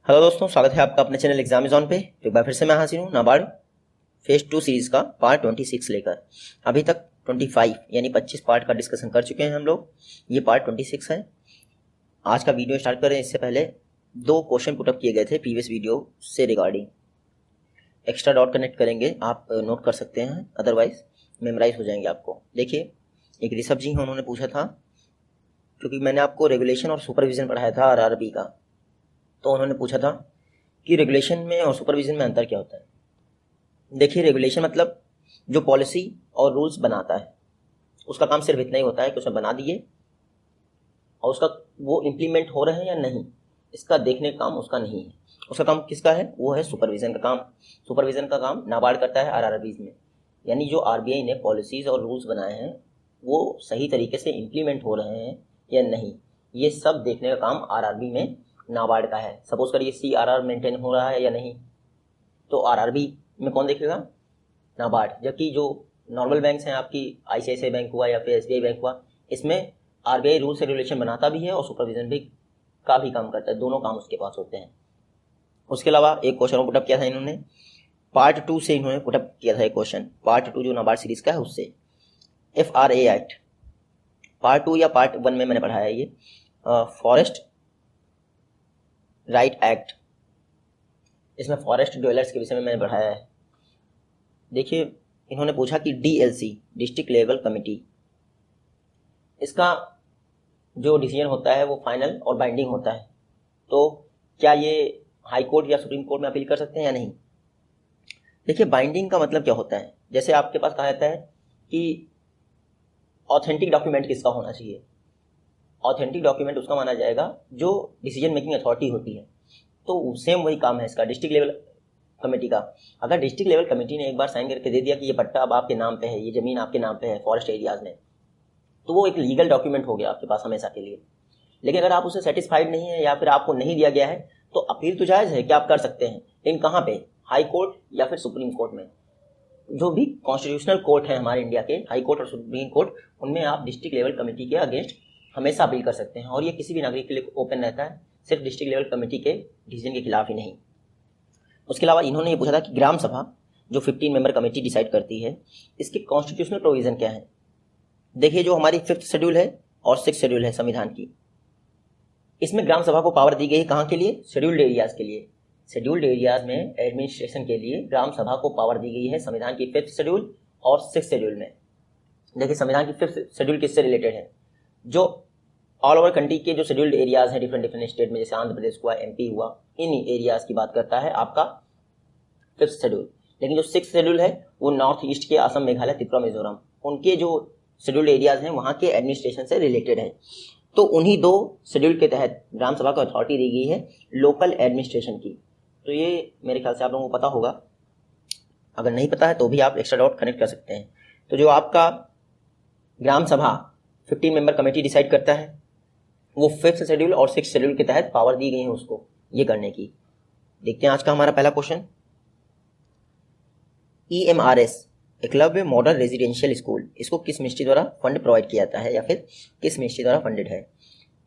Hello दोस्तों, स्वागत है आपका अपने चैनल एग्जाम ऑन पे। एक बार फिर से मैं हाजिर हूँ नाबार्ड फेज 2 सीरीज का पार्ट 26 लेकर। अभी तक 25 यानी 25 पार्ट का डिस्कशन कर चुके हैं हम लोग। ये पार्ट 26 है। आज का वीडियो स्टार्ट करें इससे पहले 2 क्वेश्चन पुटअप किए गए थे प्रीवियस वीडियो से रिगार्डिंग। एक्स्ट्रा डॉट कनेक्ट करेंगे, आप नोट कर सकते हैं, अदरवाइज मेमोराइज हो जाएंगे आपको। देखिए, एक ऋषभ जी हैं, उन्होंने पूछा था, क्योंकि मैंने आपको रेगुलेशन और सुपरविजन पढ़ाया था आरआरबी का, तो उन्होंने पूछा था कि रेगुलेशन में और सुपरविजन में अंतर क्या होता है। देखिए, रेगुलेशन मतलब जो पॉलिसी और रूल्स बनाता है, उसका काम सिर्फ इतना ही होता है कि उसने बना दिए और उसका वो इम्प्लीमेंट हो रहे हैं या नहीं, इसका देखने का काम उसका नहीं है। उसका काम किसका है? वो है सुपरविजन का काम। सुपरविजन का काम नाबार्ड करता है आरआरबीज में, यानी जो आरबीआई ने पॉलिसीज और रूल्स बनाए हैं वो सही तरीके से इम्प्लीमेंट हो रहे हैं या नहीं, ये सब देखने का काम आरआरबी में नाबार्ड का है। सपोज करिए सीआरआर मेंटेन हो रहा है या नहीं, तो आरआरबी में कौन देखेगा? नाबार्ड। जबकि जो नॉर्मल बैंक्स हैं, आपकी आईसीआईसीआई बैंक हुआ या फिर एसबीआई बैंक हुआ, इसमें आरबीआई रूल्स रेगुलेशन बनाता भी है और सुपरविजन भी का भी काम करता है। दोनों काम उसके पास होते हैं। उसके अलावा एक क्वेश्चन और पुटअप किया था इन्होंने, पार्ट 2 से इन्होंने पुटअप किया था एक क्वेश्चन, पार्ट 2 जो नाबार्ड सीरीज का है उससे। FRA एक्ट पार्ट 2 या पार्ट 1 में मैंने पढ़ाया ये फॉरेस्ट राइट एक्ट, इसमें फॉरेस्ट ड्वेलर्स के विषय में मैंने पढ़ाया है। देखिए, इन्होंने पूछा कि DLC डिस्ट्रिक्ट लेवल कमेटी, इसका जो डिसीजन होता है वो फाइनल और बाइंडिंग होता है, तो क्या ये हाई कोर्ट या सुप्रीम कोर्ट में अपील कर सकते हैं या नहीं? देखिए, बाइंडिंग का मतलब क्या होता है? जैसे आपके पास कहा जाता है कि ऑथेंटिक डॉक्यूमेंट किसका होना चाहिए। ऑथेंटिक डॉक्यूमेंट उसका माना जाएगा जो डिसीजन मेकिंग अथॉरिटी होती है। तो सेम वही काम है इसका, डिस्ट्रिक्ट लेवल कमेटी का। अगर डिस्ट्रिक्ट लेवल कमेटी ने एक बार साइन करके दे दिया कि ये पट्टा अब आपके नाम पे है, ये ज़मीन आपके नाम पे है फॉरेस्ट एरियाज में, तो वो एक लीगल डॉक्यूमेंट हो गया आपके पास हमेशा के लिए। लेकिन अगर आप उससे सेटिस्फाइड नहीं है या फिर आपको नहीं दिया गया है, तो अपील तो जायज़ है कि आप कर सकते हैं। लेकिन कहाँ पे? हाई कोर्ट या फिर सुप्रीम कोर्ट में। जो भी कॉन्स्टिट्यूशनल कोर्ट है हमारे इंडिया के, हाई कोर्ट और सुप्रीम कोर्ट, उनमें आप डिस्ट्रिक्ट लेवल कमेटी के अगेंस्ट हमेशा अपील कर सकते हैं। और ये किसी भी नागरिक के लिए ओपन रहता है, सिर्फ डिस्ट्रिक्ट लेवल कमेटी के डिसीजन के खिलाफ ही नहीं। उसके अलावा इन्होंने ये पूछा था कि ग्राम सभा जो 15 मेंबर कमेटी डिसाइड करती है, इसके कॉन्स्टिट्यूशनल प्रोविजन क्या है। देखिए, जो हमारी 5th शेड्यूल है और 6th शेड्यूल है संविधान की, इसमें ग्राम सभा को पावर दी गई है कहाँ के लिए? शेड्यूल्ड एरियाज के लिए। शेड्यूल्ड एरियाज में एडमिनिस्ट्रेशन के लिए ग्राम सभा को पावर दी गई है संविधान की 5th शेड्यूल और 6th शेड्यूल में। देखिए, संविधान की 5th शेड्यूल किससे रिलेटेड है? जो ऑल ओवर कंट्री के जो शेड्यूल्ड एरियाज हैं डिफरेंट स्टेट में, जैसे आंध्र प्रदेश हुआ, MP हुआ, इन एरियाज की बात करता है आपका 5th शेड्यूल। लेकिन जो 6th शेड्यूल है वो नॉर्थ ईस्ट के असम, मेघालय, त्रिपुरा, मिजोरम, उनके जो शेड्यूल्ड एरियाज हैं वहाँ के एडमिनिस्ट्रेशन से रिलेटेड है। तो उन्हीं 2 शेड्यूल के तहत ग्राम सभा को अथॉरिटी दी गई है लोकल एडमिनिस्ट्रेशन की। तो ये मेरे ख्याल से आप लोगों को पता होगा, अगर नहीं पता है तो भी आप एक्स्ट्रा डॉट कनेक्ट कर सकते हैं। तो जो आपका ग्राम सभा 15 मेंबर कमेटी डिसाइड करता है, वो 5th शेड्यूल और 6th शेड्यूल के तहत पावर दी गई है उसको ये करने की। देखते हैं आज का हमारा पहला question. EMRS Eklavya model residential school, इसको किस मिनिस्ट्री द्वारा फंड प्रोवाइड किया जाता है या फिर किस मिनिस्ट्री द्वारा फंडेड है?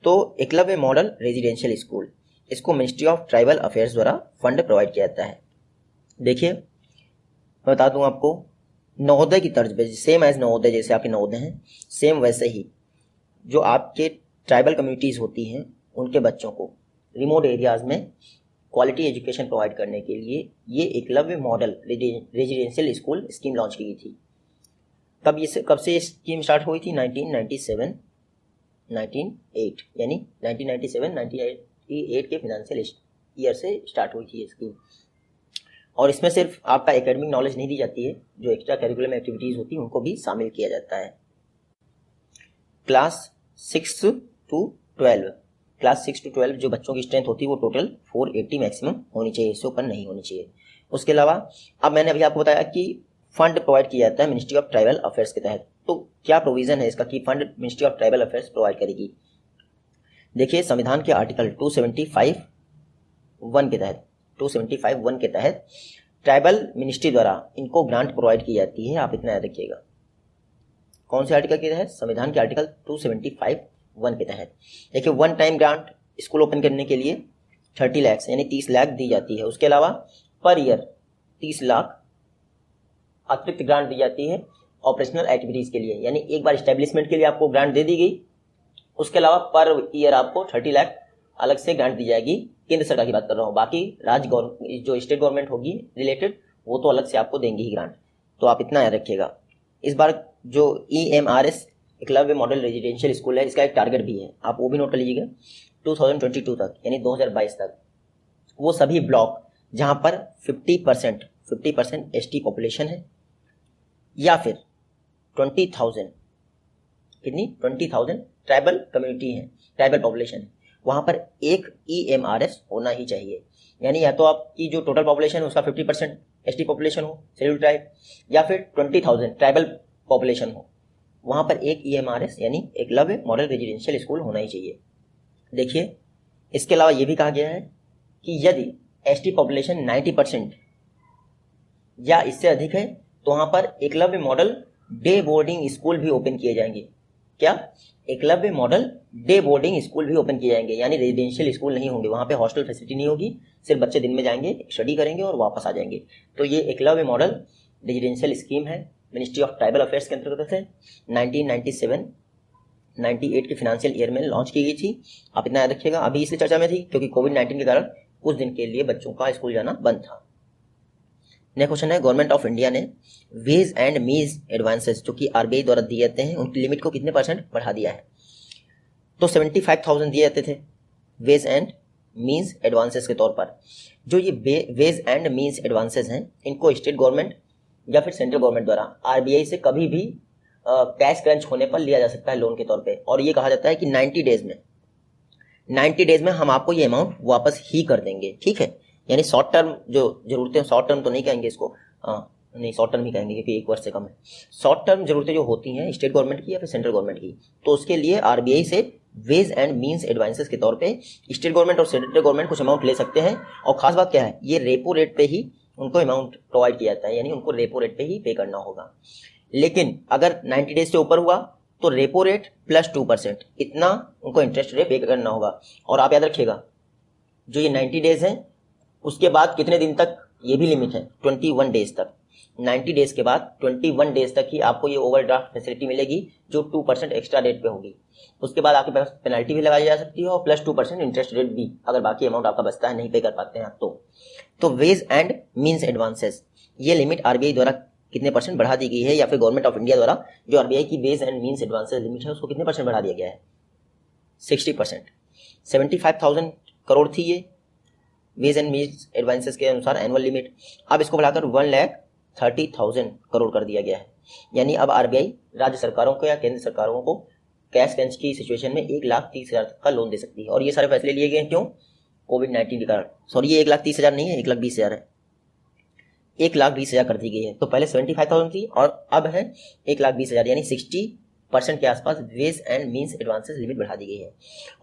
तो एकलव्य मॉडल रेजिडेंशियल स्कूल, इसको मिनिस्ट्री ऑफ ट्राइबल अफेयर्स द्वारा फंड प्रोवाइड किया जाता है। देखिए, मैं बता दूं आपको, नवोदय की तर्ज पे, सेम एज नवोदय, जैसे आपके नवोदय हैं सेम वैसे ही जो आपके ट्राइबल कम्युनिटीज़ होती हैं उनके बच्चों को रिमोट एरियाज़ में क्वालिटी एजुकेशन प्रोवाइड करने के लिए ये Eklavya model residential school scheme launch की गई थी। कब से ये स्कीम स्टार्ट हुई थी? 1997 1998 यानी 1997-98 के फिनेंशियल ईयर से स्टार्ट हुई थी ये स्कीम। और इसमें सिर्फ आपका एकेडमिक नॉलेज नहीं दी जाती है, जो एक्स्ट्रा करिकुलम एक्टिविटीज़ होती हैं उनको भी शामिल किया जाता है। क्लास 6 to 12 जो बच्चों की स्ट्रेंथ होती है वो टोटल 480 मैक्सिमम होनी चाहिए, इससे ऊपर नहीं होनी चाहिए। उसके अलावा अब मैंने अभी आपको बताया कि फंड प्रोवाइड किया जाता है मिनिस्ट्री ऑफ ट्राइबल अफेयर्स के तहत। तो क्या प्रोविजन है इसका कि fund ministry of tribal affairs provide करेगी? देखिए, संविधान के आर्टिकल 275(1) के तहत ट्राइबल मिनिस्ट्री द्वारा इनको ग्रांट प्रोवाइड की जाती है। आप इतना याद रखिएगा, कौन से आर्टिकल के तहत? संविधान के आर्टिकल 275(1) के तहत। देखिए, 1 टाइम ग्रांट स्कूल ओपन करने के लिए 30 लाख यानी 30 लाख दी जाती है। उसके अलावा पर ईयर 30 लाख अतिरिक्त ग्रांट दी जाती है ऑपरेशनल एक्टिविटीज़ के लिए, यानी एक बार इस्टेब्लिशमेंट के लिए आपको ग्रांट दे दी गई, उसके अलावा पर ईयर आपको 30 लाख अलग से ग्रांट दी जाएगी। केंद्र सरकार की बात कर रहा हूँ, बाकी राज्य गवर्नमेंट जो स्टेट गवर्नमेंट होगी रिलेटेड वो तो अलग से आपको देंगी ही ग्रांट। तो आप इतना याद रखिएगा। इस बार जो EMRS Eklavya model residential school है, इसका एक टारगेट भी है, आप वो भी नोट कर लीजिएगा। 2022 तक यानी 2022 तक वो सभी ब्लॉक जहाँ पर 50% ST पॉपुलेशन है या फिर 20,000 ट्राइबल कम्युनिटी है, ट्राइबल पॉपुलेशन है, वहाँ पर एक EMRS होना ही चाहिए। यानी या तो आपकी जो टोटल पॉपुलेशन है उसका 50% ST पॉपुलेशन हो, शेड्यूल ट्राइब, या फिर 20,000 ट्राइबल पॉपुलेशन हो, वहाँ पर एक EMRS यानी एकलव्य मॉडल रेजिडेंशियल स्कूल होना ही चाहिए। देखिए, इसके अलावा ये भी कहा गया है कि यदि ST पॉपुलेशन 90% या इससे अधिक है तो वहाँ पर Eklavya model day boarding school भी ओपन किए जाएंगे। क्या? Eklavya model day boarding school भी ओपन किए जाएंगे, यानी रेजिडेंशियल स्कूल नहीं होंगे, वहाँ पे हॉस्टल फैसिलिटी नहीं होगी, सिर्फ बच्चे दिन में जाएंगे, स्टडी करेंगे और वापस आ जाएंगे। तो ये एकलव्य मॉडल रेजिडेंशियल स्कीम है, मिनिस्ट्री ऑफ ट्राइबल अफेयर्स के अंतर्गत है, 1997-98 के फाइनेंशियल ईयर में लॉन्च की गई थी। आप इतना याद रखिएगा। अभी इसलिए चर्चा में थी क्योंकि कोविड-19 के कारण कुछ दिन के लिए बच्चों का स्कूल जाना बंद था। नेक्स्ट क्वेश्चन है, गवर्नमेंट ऑफ इंडिया ने वेज एंड मीज एडवांसेस जो कि RBI द्वारा दिए जाते हैं उनकी लिमिट को कितने % बढ़ा दिया है? तो 75,000 दिए जाते थे वेज एंड मीन्स एडवांसेस के तौर पर। जो ये वेज एंड मीन्स एडवांसेस हैं इनको स्टेट गवर्नमेंट या फिर सेंट्रल गवर्नमेंट द्वारा RBI से कभी भी कैश क्रंच होने पर लिया जा सकता है लोन के तौर पे, और ये कहा जाता है कि 90 डेज में हम आपको ये अमाउंट वापस ही कर देंगे। ठीक है, यानी शॉर्ट टर्म जो जरूरतें, शॉर्ट टर्म तो नहीं कहेंगे इसको, नहीं शॉर्ट टर्म ही कहेंगे क्योंकि 1 वर्ष से कम है। शॉर्ट टर्म जरूरतें जो होती हैं स्टेट गवर्नमेंट की या फिर सेंट्रल गवर्नमेंट की, तो उसके लिए RBI से वेज एंड मीन्स एडवांसेस के तौर पे स्टेट गवर्नमेंट और सेंट्रल गवर्नमेंट कुछ अमाउंट ले सकते हैं। और खास बात क्या है, ये रेपो रेट पे ही उनको अमाउंट प्रोवाइड किया जाता है, यानी उनको रेपो रेट पे ही पे करना होगा। लेकिन अगर 90 डेज से ऊपर हुआ तो रेपो रेट प्लस 2% इतना उनको इंटरेस्ट रेट पे करना होगा। और आप याद रखिएगा, जो ये 90 डेज हैं उसके बाद कितने दिन तक, ये भी लिमिट है 21 डेज तक। 90 डेज के बाद 21 डेज तक ही आपको ये ओवरड्राफ्ट फैसिलिटी मिलेगी जो 2% एक्स्ट्रा रेट पे होगी। उसके बाद आपके पास पेनल्टी भी लगाई जा सकती है और प्लस 2% इंटरेस्ट रेट भी, अगर बाकी अमाउंट आपका बचता है, नहीं पे कर पाते हैं आप तो वेज एंड मीन्स एडवांसेस ये लिमिट RBI द्वारा कितने % बढ़ा दी गई है, या फिर गवर्नमेंट ऑफ इंडिया द्वारा जो RBI की ways and means advances limit है उसको कितने % बढ़ा दिया गया है? 60%। 75,000 करोड़ थी ये वेज एंड मीन्स एडवांसेस के अनुसार एनुअल लिमिट, अब इसको बढ़ाकर 1,30,000 करोड़ कर दिया गया है। यानी अब RBI राज्य सरकारों को या केंद्र सरकारों को कैश क्रंच की सिचुएशन में 1,30,000 तक का लोन दे सकती है। और ये सारे फैसले लिए गए हैं क्यों? कोविड-19 के कारण। सॉरी, ये 1,30,000 नहीं है, 1,20,000 है, 1,20,000 कर दी गई है। तो पहले 75,000 थी और अब है 1,20,000, यानी 60% के आसपास ways and means advances limit बढ़ा दी गई है।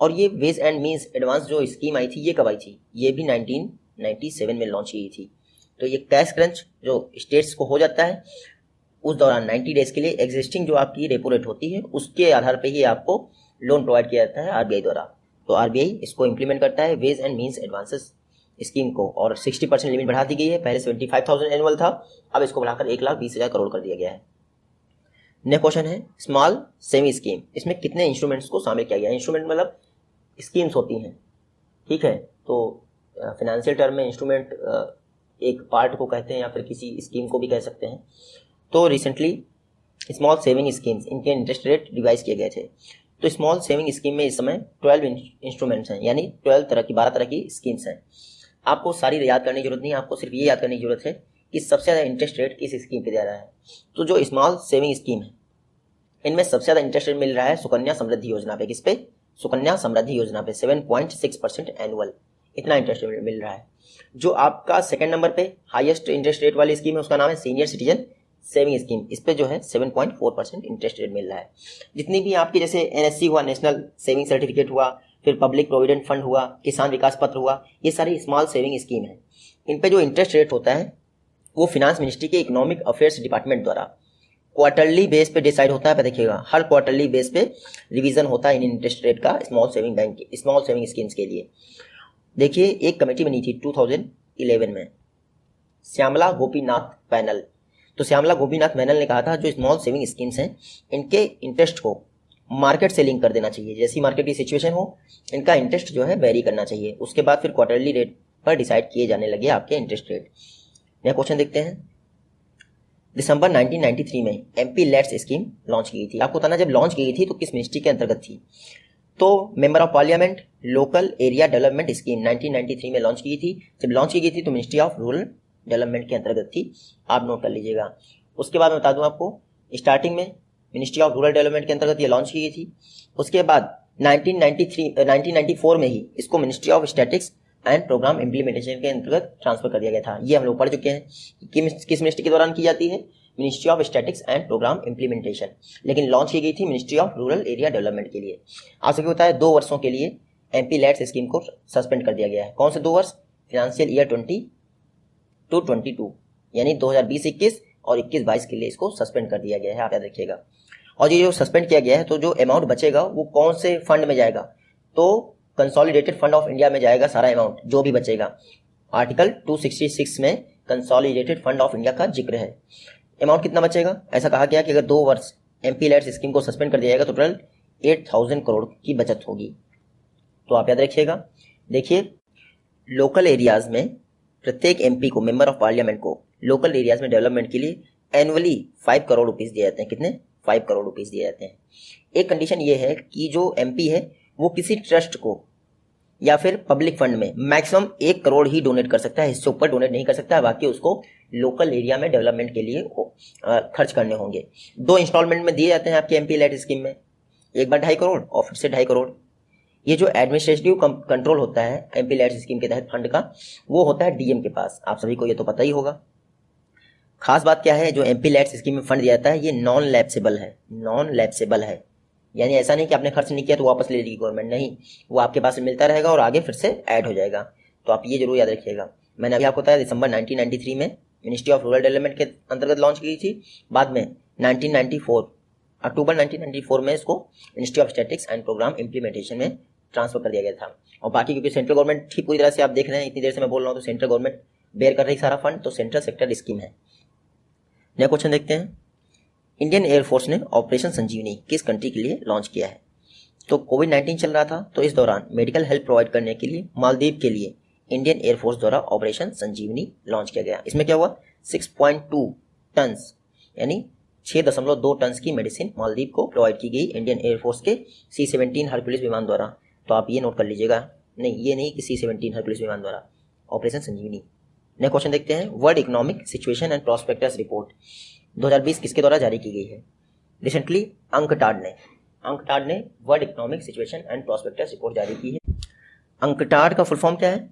और ये वेज एंड मीन्स एडवांस जो स्कीम आई थी ये कब आई थी? ये भी 1997 में लॉन्च की थी। तो ये कैश क्रंच जो स्टेट्स को हो जाता है उस दौरान 90 डेज के लिए एग्जिस्टिंग जो आपकी रेपो रेट होती है उसके आधार पर ही आपको लोन प्रोवाइड किया जाता है RBI द्वारा। तो RBI इसको इम्प्लीमेंट करता है ways and means advances scheme को, और 60% लिमिट बढ़ा दी गई है। पहले 75,000 एनुअल था, अब इसको बढ़ाकर 1,20,000 करोड़ कर दिया गया है। नेक्स्ट क्वेश्चन है स्मॉल सेविंग स्कीम, इसमें कितने इंस्ट्रूमेंट्स को शामिल किया गया है? इंस्ट्रूमेंट मतलब स्कीम्स होती हैं, ठीक है। तो फाइनेंशियल टर्म में इंस्ट्रूमेंट एक पार्ट को कहते हैं या फिर किसी स्कीम को भी कह सकते हैं। तो रिसेंटली स्मॉल सेविंग स्कीम्स, इनके इंटरेस्ट रेट रिवाइज किए गए थे। तो स्मॉल सेविंग स्कीम में इस समय 12 इंस्ट्रूमेंट्स हैं, यानी 12 तरह की स्कीम्स हैं। आपको सारी याद करने की जरूरत नहीं है, आपको सिर्फ ये याद करने की जरूरत है कि सबसे ज़्यादा इंटरेस्ट रेट किस स्कीम पे दे रहा है। तो जो स्मॉल सेविंग स्कीम है इनमें सबसे ज़्यादा इंटरेस्ट रेट मिल रहा है सुकन्या समृद्धि योजना पे। किस पे? सुकन्या समृद्धि योजना पे 7.6% एनुअल, इतना इंटरेस्ट रेट मिल रहा है। जो आपका सेकंड नंबर पे हाईएस्ट इंटरेस्ट रेट वाली स्कीम है उसका नाम है सीनियर सिटीजन सेविंग स्कीम, इस पे जो है 7.4% इंटरेस्ट रेट मिल रहा है। जितनी भी आपकी जैसे NSC हुआ, नेशनल सेविंग सर्टिफिकेट हुआ, फिर पब्लिक प्रोविडेंट फंड हुआ, किसान विकास पत्र हुआ, ये सारी स्मॉल सेविंग स्कीम है। इन पे जो इंटरेस्ट रेट होता है वो फिनांस मिनिस्ट्री के इकोनॉमिक अफेयर्स डिपार्टमेंट द्वारा क्वार्टरली बेस पे डिसाइड होता है। देखिएगा हर क्वार्टरली बेस पे रिवीजन होता है इन इंटरेस्ट रेट का स्मॉल सेविंग स्कीम्स के लिए। देखिए एक कमेटी बनी थी 2011 में, श्यामला गोपीनाथ पैनल। तो श्यामला गोपीनाथ पैनल ने कहा था जो स्मॉल सेविंग स्कीम्स हैं इनके इंटरेस्ट को मार्केट से लिंक कर देना चाहिए। जैसी मार्केट की सिचुएशन हो इनका इंटरेस्ट जो है वेरी करना चाहिए। उसके बाद फिर क्वार्टरली रेट पर डिसाइड किए जाने लगे आपके इंटरेस्ट रेट। नया क्वेश्चन देखते हैं। दिसंबर 1993 में एमपी लेट्स स्कीम लॉन्च की गई थी। आपको बताना जब लॉन्च की गई थी तो किस मिनिस्ट्री के अंतर्गत थी। तो member of parliament local area development scheme 1993 में लॉन्च की गई थी। जब लॉन्च की गई थी तो मिनिस्ट्री ऑफ रूरल डेवलपमेंट के अंतर्गत थी, आप नोट कर लीजिएगा। उसके बाद मैं बता दूं आपको, स्टार्टिंग में मिनिस्ट्री ऑफ रूरल डेवलपमेंट के अंतर्गत ये लॉन्च की गई थी। उसके बाद 1994 में ही इसको ministry of statistics and programme implementation के अंतर्गत ट्रांसफर कर दिया गया था। ये हम लोग पढ़ चुके हैं किस मिनिस्ट्री के दौरान की जाती है, ministry of statistics and programme implementation, लेकिन लॉन्च की गई थी ministry of rural area development के लिए। आप सभी को पता है 2 वर्षों के लिए एमपी लैट्स स्कीम को सस्पेंड कर दिया गया है। कौन से 2 वर्ष, फाइनेंशियल ईयर 2022 यानी 2020-21 और 21-22 के लिए इसको सस्पेंड कर दिया गया है, आप याद रखिएगा। और ये जो सस्पेंड किया गया है तो जो अमाउंट बचेगा वो कौन से फंड में जाएगा, तो कंसोलिडेटेड फंड ऑफ इंडिया में जाएगा सारा अमाउंट जो भी बचेगा। आर्टिकल 266 में कंसोलिडेटेड फंड ऑफ इंडिया का जिक्र है। अमाउंट कितना बचेगा, ऐसा कहा गया कि अगर 2 वर्ष एमपी लैट्स स्कीम को सस्पेंड कर दिया जाएगा तो टोटल 8000 करोड़ की बचत होगी, तो आप याद रखिएगा। देखिए लोकल एरियाज में प्रत्येक एमपी को, मेंबर ऑफ पार्लियामेंट को लोकल एरियाज में डेवलपमेंट के लिए एनुअली 5 करोड़ रुपीस दिए जाते हैं। कितने, 5 करोड़ रुपीस दिए जाते हैं। एक कंडीशन ये है कि जो एमपी है वो किसी ट्रस्ट को या फिर पब्लिक फंड में मैक्सिमम 1 करोड़ ही डोनेट कर सकता है, इससे ऊपर डोनेट नहीं कर सकता है। बाकी उसको लोकल एरिया में डेवलपमेंट के लिए खर्च करने होंगे। 2 इंस्टॉलमेंट में दिए जाते हैं आपके एमपी लैट्स स्कीम में, एक बार 2.5 करोड़ और फिर से 2.5 करोड़। ये जो एडमिनिस्ट्रेटिव कंट्रोल होता है एमपी लैट्स स्कीम के तहत फंड का, वो होता है डीएम के पास। आप सभी को ये तो पता ही होगा। खास बात क्या है, जो एमपी लैट्स स्कीम में फंड दिया जाता है ये नॉन लैप्सेबल है, नॉन लैप्सेबल है। यानी ऐसा नहीं कि आपने खर्च नहीं किया तो वापस ले लेगी गवर्नमेंट, नहीं, वो आपके पास मिलता रहेगा और आगे फिर से ऐड हो जाएगा। तो आप ये जरूर याद रखिएगा। मैंने अभी आपको बताया दिसंबर 1993 में मिनिस्ट्री ऑफ रूरल डेवलपमेंट के अंतर्गत लॉन्च की गई थी। बाद में 1994 अक्टूबर 1994 में इसको ministry of statistics and programme implementation में ट्रांसफर कर दिया गया था। और बाकी क्योंकि सेंट्रल गवर्नमेंट ठीक पूरी तरह से आप देख रहे हैं, इतनी देर से मैं बोल रहा हूँ तो सेंट्रल गवर्नमेंट बेयर कर रही सारा फंड, तो सेंट्रल सेक्टर स्कीम है। नया क्वेश्चन देखते हैं। इंडियन एयरफोर्स ने ऑपरेशन संजीवनी किस कंट्री के लिए लॉन्च किया है। तो कोविड-19 चल रहा था, तो इस दौरान मेडिकल हेल्प प्रोवाइड करने के लिए मालदीव के लिए इंडियन एयरफोर्स द्वारा ऑपरेशन संजीवनी लॉन्च किया गया। इसमें क्या हुआ, 6.2 टन यानी 6.2 टन की मेडिसिन मालदीव को प्रोवाइड की गई इंडियन एयरफोर्स के C-17 हरक्यूलिस विमान द्वारा। तो आप ये नोट कर लीजिएगा, नहीं ये नहीं कि C-17 हरक्यूलिस विमान द्वारा, ऑपरेशन संजीवनी। नया क्वेश्चन देखते हैं। World economic situation and prospectus report 2020 किसके द्वारा जारी की गई है। रिसेंटली अंकटाड ने world economic situation and prospectus report जारी की है। अंकटाड का फुल फॉर्म क्या है,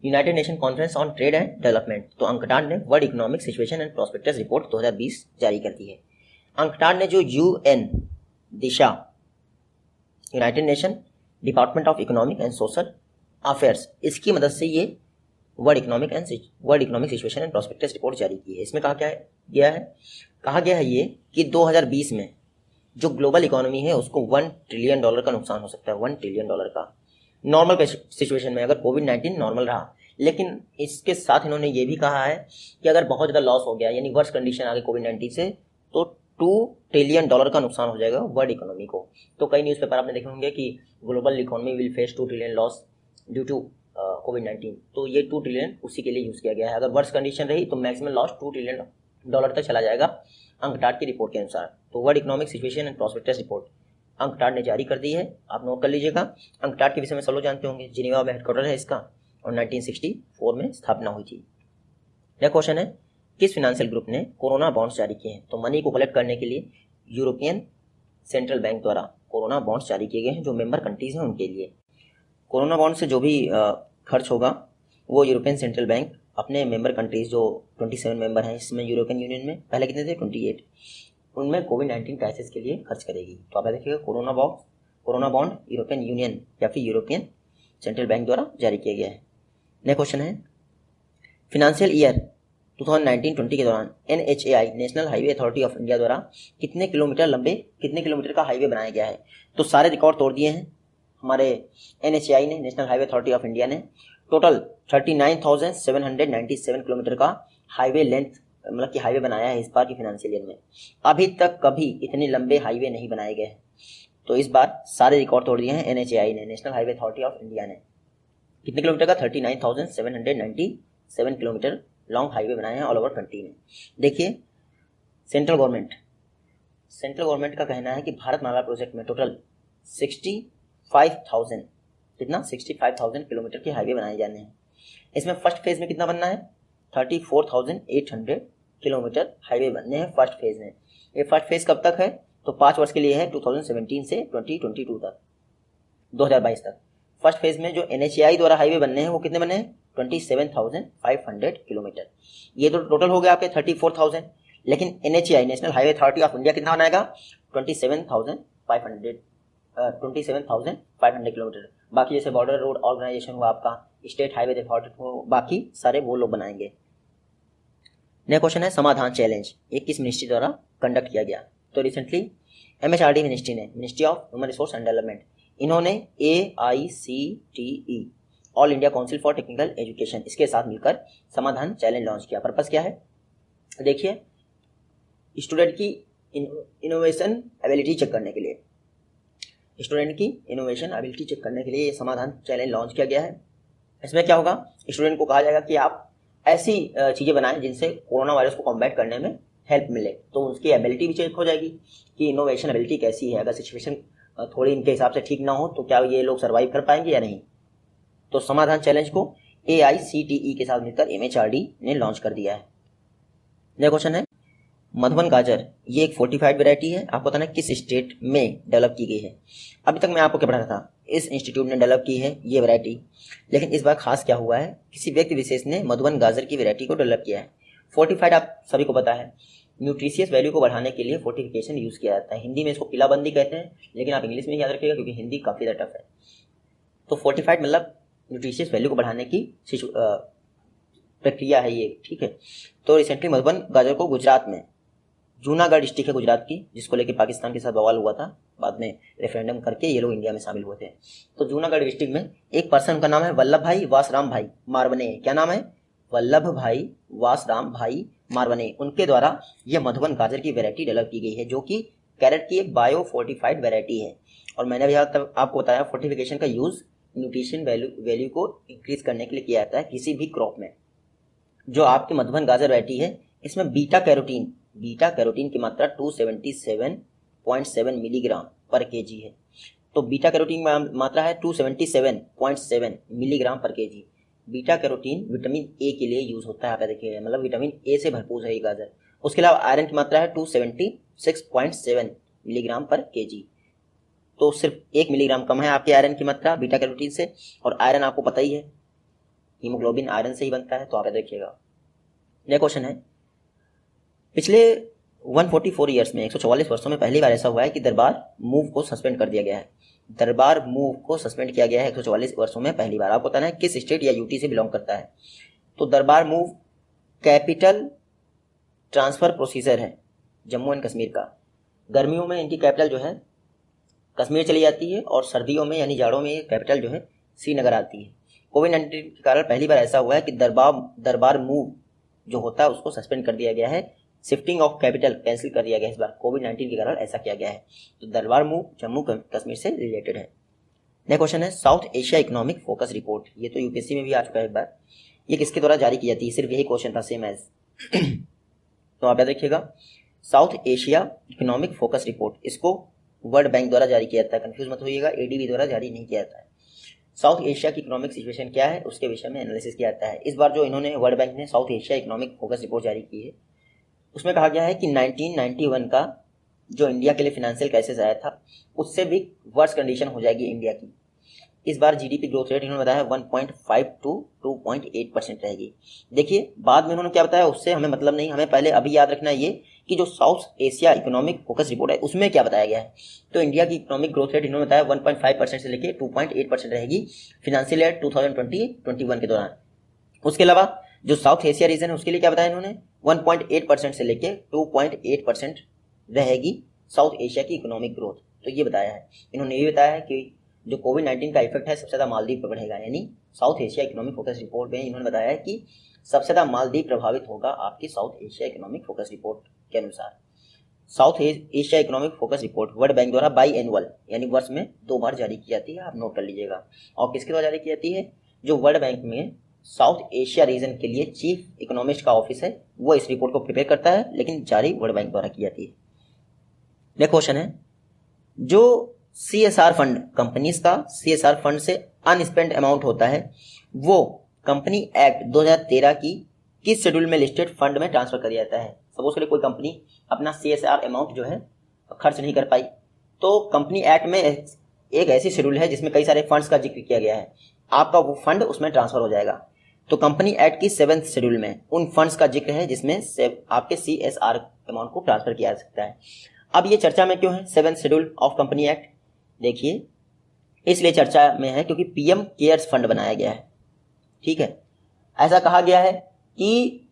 United nation conference on trade and development. तो अंकटाड ने world economic situation and prospectus report 2020 जारी कर दी है। अंकटाड ने जो UN Disha, United nation department of economic and social affairs, इसकी मदद से ये world economic situation and prospectus report जारी की है। इसमें कहा गया है ये कि 2020 में जो ग्लोबल इकोनॉमी है उसको $1 ट्रिलियन का नुकसान हो सकता है, $1 ट्रिलियन का नॉर्मल सिचुएशन में, अगर कोविड-19 नॉर्मल रहा। लेकिन इसके साथ इन्होंने ये भी कहा है कि अगर बहुत ज़्यादा लॉस हो गया, यानी वर्ष कंडीशन आ गई कोविड-19 से, तो $2 ट्रिलियन का नुकसान हो जाएगा वर्ल्ड इकोनॉमी को। तो कई न्यूज़पेपर आपने देखे होंगे कि global economy will face 2 trillion loss due to COVID. तो ये 2 ट्रिलियन उसी के लिए यूज़ किया गया है। अगर वर्ष कंडीशन रही तो मैक्सिमम लॉस $2 ट्रिलियन तक चला जाएगा अंकटाड की रिपोर्ट के अनुसार। तो world economic situation and prospectus report UNCTAD ने जारी कर दी है, आप नोट कर लीजिएगा। अंकटाड के विषय में सब लोग जानते होंगे, जिनेवा में हेडक्वार्टर है इसका और 1964 में स्थापना हुई थी। यह क्वेश्चन है, किस फाइनेंशियल ग्रुप ने कोरोना बॉन्ड्स जारी किए हैं। तो मनी को कलेक्ट करने के लिए यूरोपियन सेंट्रल बैंक द्वारा कोरोना बॉन्ड्स जारी किए गए हैं, जो मेंबर कंट्रीज हैं उनके लिए। कोरोना बॉन्ड से जो भी खर्च होगा वो यूरोपियन सेंट्रल बैंक अपने मेंबर कंट्रीज, जो 27 मेंबर हैं इसमें यूरोपियन यूनियन में, पहले कितने थे 28, उनमें कोविड-19 क्राइसिस के लिए खर्च करेगी। तो आप देखिएगा कोरोना बॉन्ड यूरोपियन यूनियन या फिर यूरोपियन सेंट्रल बैंक द्वारा जारी किया गया है। नेक्स्ट क्वेश्चन है, फिनेंशियल ईयर 2019-20 के दौरान NHAI national highway authority of India द्वारा कितने किलोमीटर का हाईवे बनाया गया है। तो सारे रिकॉर्ड तोड़ दिए हैं, हमारे NHAI ने, national highway authority of India ने टोटल 39,797 किलोमीटर का हाईवे लेंथ मतलब कि हाईवे बनाया है इस बार की फाइनेंशियल ईयर में। अभी तक कभी इतने लंबे हाईवे नहीं बनाए गए, तो इस बार सारे रिकॉर्ड तोड़ दिए हैं NHAI ने, national highway authority of India ने। कितने किलोमीटर का? 39,797 किलोमीटर लॉन्ग हाईवे बनाए हैं ऑल ओवर कंट्री में। देखिए सेंट्रल गवर्नमेंट का कहना है कि भारतमाला प्रोजेक्ट में टोटल 65,000 कितना 65,000 किलोमीटर के हाईवे बनाए जाने हैं। इसमें फर्स्ट फेज में कितना बनना है? 34,800 किलोमीटर हाईवे बनने हैं फर्स्ट फेज में। ये फर्स्ट फेज कब तक है? तो 5 वर्ष के लिए है, 2017 से 2022 तक, 2022 तक। फर्स्ट फेज में जो NHAI द्वारा हाईवे बनने हैं वो कितने बने हैं? 27,500 किलोमीटर। ये तो टोटल हो गया आपके 34,000, लेकिन NHAI national highway authority of India कितना बनाएगा? 27,500 किलोमीटर। बाकी जैसे बॉर्डर रोड ऑर्गेनाइजेशन हुआ आपका, स्टेट हाईवे अथॉरिटी हो, बाकी सारे वो लोग बनाएंगे। नया क्वेश्चन है समाधान चैलेंज, ये किस मिनिस्ट्री द्वारा कंडक्ट किया गया? तो रिसेंटली MHRD मिनिस्ट्री ने, ministry of human resource and development, इन्होंने AICTE all India council for technical education इसके साथ मिलकर समाधान चैलेंज लॉन्च किया। पर्पस क्या है? देखिए स्टूडेंट की इनोवेशन एबिलिटी चेक करने के लिए, ये समाधान चैलेंज लॉन्च किया गया है। इसमें क्या होगा? स्टूडेंट को कहा जाएगा कि आप ऐसी चीज़ें बनाएं जिनसे कोरोना वायरस को कॉम्बैट करने में हेल्प मिले, तो उसकी एबिलिटी भी चेक हो जाएगी कि इनोवेशन एबिलिटी कैसी है। अगर सिचुएशन थोड़ी इनके हिसाब से ठीक ना हो तो क्या ये लोग सर्वाइव कर पाएंगे या नहीं। तो समाधान चैलेंज को AICTE के साथ मिलकर MHRD ने लॉन्च कर दिया है। नया क्वेश्चन है मधुबन गाजर, ये एक फोर्टिफाइड वैरायटी है, आपको बताना किस स्टेट में डेवलप की गई है। अभी तक मैं आपको क्या पढ़ा रहा था, इस इंस्टीट्यूट ने डेवलप की है ये वैरायटी, लेकिन इस बार खास क्या हुआ है, किसी व्यक्ति विशेष ने मधुबन गाजर की वैरायटी को डेवलप किया है। फोर्टिफाइड आप सभी को पता है, न्यूट्रिशियस वैल्यू को बढ़ाने के लिए फोर्टिफिकेशन यूज किया जाता है। हिंदी में इसको किलाबंदी कहते हैं, लेकिन आप इंग्लिश में याद रखिएगा क्योंकि हिंदी काफ़ी ज़्यादा टफ है। तो फोर्टिफाइड मतलब न्यूट्रिशियस वैल्यू को बढ़ाने की प्रक्रिया है ये, ठीक है। तो रिसेंटली मधुबन गाजर को गुजरात में, जूनागढ़ डिस्ट्रिक्ट है गुजरात की, जिसको लेके पाकिस्तान के साथ बवाल हुआ था, बाद में रेफरेंडम करके ये लोग इंडिया में शामिल हुए थे। तो जूनागढ़ डिस्ट्रिक्ट में एक पर्सन का नाम है वल्लभ भाई वासराम भाई मारवने। क्या नाम है? वल्लभ भाई वासराम भाई मारवने। उनके द्वारा यह मधुबन गाजर की वैरायटी डेवलप की गई है, जो कि कैरेट की एक बायो फोर्टिफाइड वैरायटी है। और मैंने भी आपको बताया फोर्टिफिकेशन का यूज न्यूट्रिशन वैल्यू को इंक्रीज करने के लिए किया जाता है किसी भी क्रॉप में। जो आपकी मधुबन गाजर वैरायटी है, इसमें बीटा कैरोटीन की मात्रा 277.7 मिलीग्राम पर केजी है। तो बीटा कैरोटीन की मात्रा है 277.7 मिलीग्राम पर KG. Beta carotene vitamin A के लिए यूज होता है, आप देखिए, मतलब विटामिन ए से भरपूर है ये गाजर। उसके अलावा आयरन की मात्रा है 276.7 मिलीग्राम पर केजी। तो सिर्फ 1 मिलीग्राम कम है आपके आयरन की मात्रा बीटा कैरोटीन से, और आयरन आपको पता ही है हीमोग्लोबिन आयरन से ही बनता है, तो आप देखिएगा। नेक्स्ट क्वेश्चन है, पिछले 144 ईयर्स में 144 वर्षों में पहली बार ऐसा हुआ है कि दरबार मूव को सस्पेंड कर दिया गया है। दरबार मूव को सस्पेंड किया गया है 144 वर्षों में पहली बार। आपको बताना है किस स्टेट या यूटी से बिलोंग करता है। तो दरबार मूव कैपिटल ट्रांसफर प्रोसीजर है जम्मू एंड कश्मीर का। गर्मियों में इनकी कैपिटल जो है कश्मीर चली जाती है, और सर्दियों में यानी जाड़ों में कैपिटल जो है श्रीनगर आती है। कोविड-19 के कारण पहली बार ऐसा हुआ है कि दरबार मूव जो होता है उसको सस्पेंड कर दिया गया है, शिफ्टिंग ऑफ कैपिटल कैंसिल कर दिया गया है। इस बार कोविड-19 के कारण ऐसा किया गया है। तो दरबार मूव जम्मू कश्मीर से रिलेटेड है। नेक्स्ट क्वेश्चन है south Asia economic focus report, ये तो यूपीएससी में भी आ चुका है एक बार। ये किसके द्वारा जारी की जाती है? सिर्फ यही क्वेश्चन था, सेम एज। तो आप याद रखिएगा, south Asia economic focus report, इसको वर्ल्ड बैंक द्वारा जारी किया जाता है, कंफ्यूज मत होइएगा, एडीबी द्वारा जारी नहीं किया जाता है। साउथ एशिया की इकोनॉमिक सिचुएशन क्या है उसके विषय में एनालिसिस किया जाता है। इस बार जो इन्होंने वर्ल्ड बैंक ने south Asia economic focus report जारी की है, उसमें कहा गया है कि 1991 का जो इंडिया के लिए फाइनेंशियल क्राइसिस आया था, उससे भी वर्स्ट कंडीशन हो जाएगी इंडिया की। इस बार जीडीपी ग्रोथ रेट इन्होंने बताया 1.5 to 2.8% रहेगी। देखिए बाद में उन्होंने क्या बताया उससे हमें मतलब नहीं, हमें पहले अभी याद रखना है ये कि जो south Asia economic focus report है उसमें क्या बताया गया है। तो इंडिया की इकोनॉमिक ग्रोथ रेट इन्होंने बताया 1.5% से लेकर 2.8% रहेगी फाइनेंशियल ईयर 2020-21 के दौरान। उसके अलावा जो साउथ एशिया रीजन है उसके लिए क्या बताया इन्होंने, 1.8% से लेकर 2.8% रहेगी साउथ एशिया की इकोनॉमिक ग्रोथ। तो ये बताया है इन्होंने, ये बताया है कि जो कोविड-19 का इफेक्ट है सबसे ज़्यादा मालदीव पर बढ़ेगा। यानी south Asia economic focus report में इन्होंने बताया है कि सबसे ज़्यादा मालदीव प्रभावित होगा आपकी south Asia economic focus report के अनुसार। South Asia economic focus report world bank द्वारा बाई एनुअल यानी वर्ष में 2 बार जारी की जाती है, आप नोट कर लीजिएगा। और किसके द्वारा जारी की जाती है? जो वर्ल्ड बैंक में साउथ एशिया रीजन के लिए चीफ इकोनॉमिस्ट का ऑफिस है वो इस रिपोर्ट को प्रिपेयर करता है, लेकिन जारी वर्ल्ड बैंक द्वारा की जाती है। नेक्स्ट क्वेश्चन है, जो CSR फंड कंपनीज का CSR फंड से अनस्पेंड अमाउंट होता है वो कंपनी एक्ट 2013 की किस शेड्यूल में लिस्टेड फंड में ट्रांसफर कर दिया जाता है? सपोज करिए कोई कंपनी अपना CSR अमाउंट जो है खर्च नहीं कर पाई, तो कंपनी एक्ट में एक ऐसी शेड्यूल है जिसमें कई सारे फंड्स का जिक्र किया गया है, आपका वो फंड उसमें ट्रांसफर हो जाएगा। तो कंपनी एक्ट की 7th शेड्यूल में उन फंड्स का जिक्र है जिसमें आपके CSR अमाउंट को ट्रांसफर किया जा सकता है। अब ये चर्चा में क्यों है 7th schedule of company act? देखिए, इसलिए चर्चा में है क्योंकि PM केयर्स फंड बनाया गया है। ठीक है, ऐसा कहा गया है कि